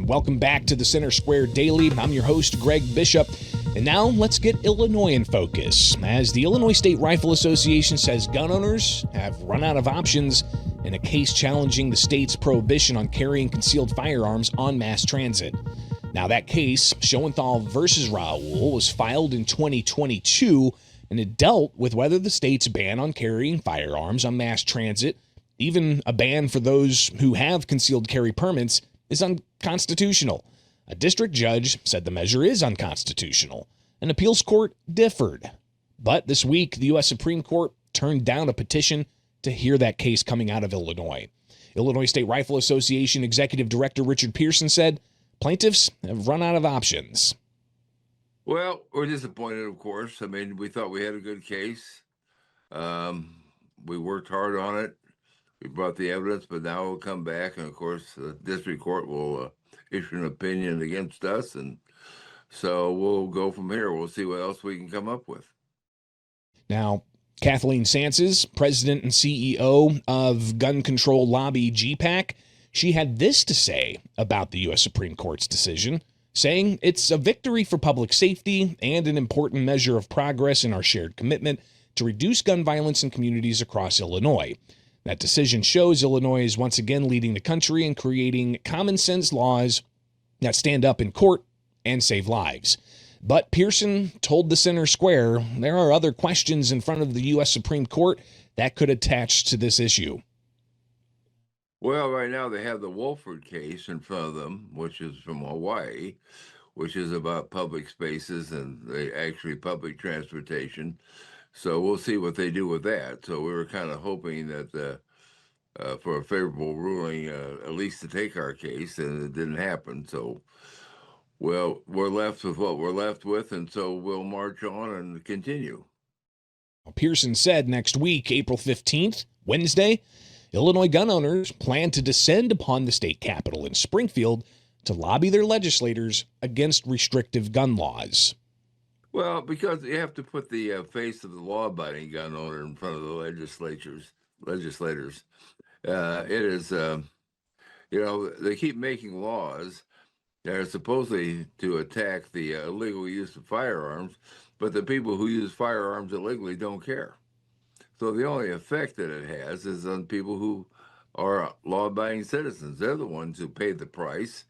and welcome back to the Center Square Daily. I'm your host, Greg Bishop. And now let's get Illinois in focus, as the Illinois State Rifle Association says gun owners have run out of options in a case challenging the state's prohibition on carrying concealed firearms on mass transit. Now, that case, Schoenthal versus Raoul, was filed in 2022, and it dealt with whether the state's ban on carrying firearms on mass transit, even a ban for those who have concealed carry permits, is unconstitutional. A district judge said the measure is unconstitutional. An appeals court differed. But this week, the U.S. Supreme Court turned down a petition to hear that case coming out of Illinois. Illinois State Rifle Association Executive Director Richard Pearson said plaintiffs have run out of options. Well, we're disappointed, of course. I mean, we thought we had a good case. We worked hard on it. We brought the evidence, but now we'll come back, and of course, the district court will issue an opinion against us, and so we'll go from here. We'll see what else we can come up with. Now, Kathleen Sances, president and CEO of gun control lobby GPAC, she had this to say about the U.S. Supreme Court's decision, saying it's a victory for public safety and an important measure of progress in our shared commitment to reduce gun violence in communities across Illinois. That decision shows Illinois is once again leading the country in creating common sense laws that stand up in court and save lives. But Pearson told the Center Square there are other questions in front of the U.S. Supreme Court that could attach to this issue. Well, right now they have the Wolford case in front of them, which is from Hawaii, which is about public spaces and actually public transportation. So we'll see what they do with that. So we were kind of hoping that for a favorable ruling, at least to take our case, and it didn't happen. So, well, we're left with what we're left with, and so we'll march on and continue. Pearson said next week, April 15th, Wednesday, Illinois gun owners plan to descend upon the state capitol in Springfield to lobby their legislators against restrictive gun laws. Well, because you have to put the face of the law-abiding gun owner in front of the legislators. It is, they keep making laws that are supposedly to attack the illegal use of firearms, but the people who use firearms illegally don't care. So the only effect that it has is on people who are law-abiding citizens. They're the ones who pay the price.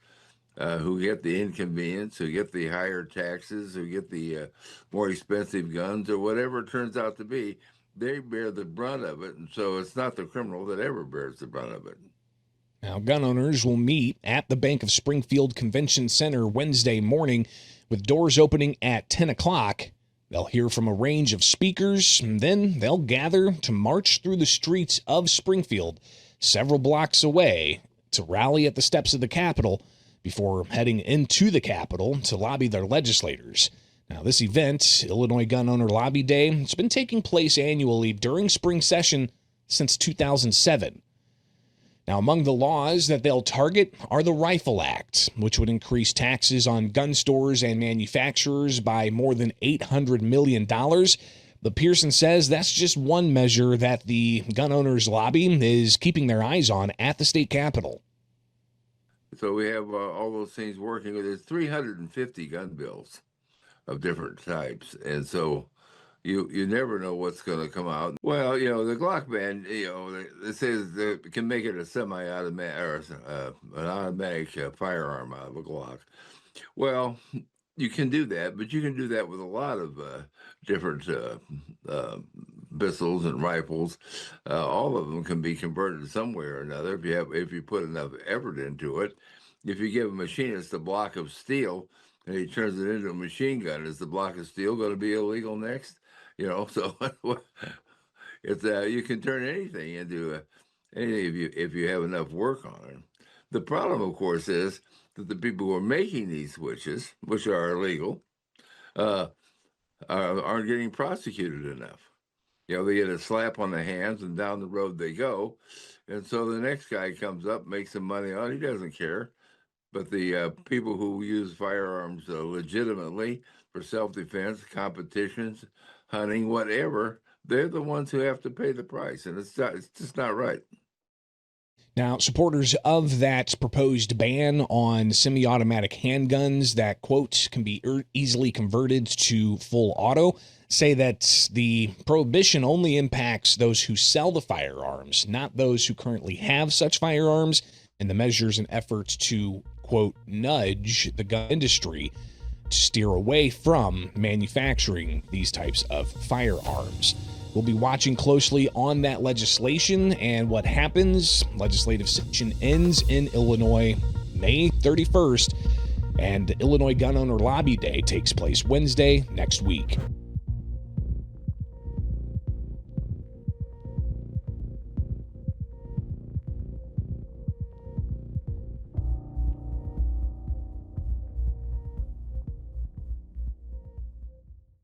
Who get the inconvenience, who get the higher taxes, who get the more expensive guns, or whatever it turns out to be, they bear the brunt of it. And so it's not the criminal that ever bears the brunt of it. Now, gun owners will meet at the Bank of Springfield Convention Center Wednesday morning with doors opening at 10 o'clock. They'll hear from a range of speakers, and then they'll gather to march through the streets of Springfield, several blocks away, to rally at the steps of the Capitol before heading into the Capitol to lobby their legislators. Now, this event, Illinois Gun Owner Lobby Day, it's been taking place annually during spring session since 2007. Now, among the laws that they'll target are the Rifle Act, which would increase taxes on gun stores and manufacturers by more than $800 million. But Pearson says that's just one measure that the gun owners lobby is keeping their eyes on at the state capitol. So we have all those things working. There's 350 gun bills of different types, and so you never know what's going to come out. Well, the Glock ban, they say they can make it a semi-automatic or an automatic firearm out of a Glock. Well, you can do that, but you can do that with a lot of different pistols and rifles. All of them can be converted some way or another if you put enough effort into it. If you give a machinist a block of steel and he turns it into a machine gun, is the block of steel going to be illegal next? So it's you can turn anything into anything if you have enough work on it. The problem, of course, is that the people who are making these switches, which are illegal, aren't getting prosecuted enough. They get a slap on the hands and down the road they go. And so the next guy comes up, makes some money on it, he doesn't care. But the people who use firearms legitimately for self-defense, competitions, hunting, whatever, they're the ones who have to pay the price. And it's just not right. Now, supporters of that proposed ban on semi-automatic handguns that, quote, can be easily converted to full auto say that the prohibition only impacts those who sell the firearms, not those who currently have such firearms, and the measures and efforts to, quote, nudge the gun industry to steer away from manufacturing these types of firearms. We'll be watching closely on that legislation and what happens. Legislative session ends in Illinois May 31st, and Illinois Gun Owner Lobby Day takes place Wednesday next week.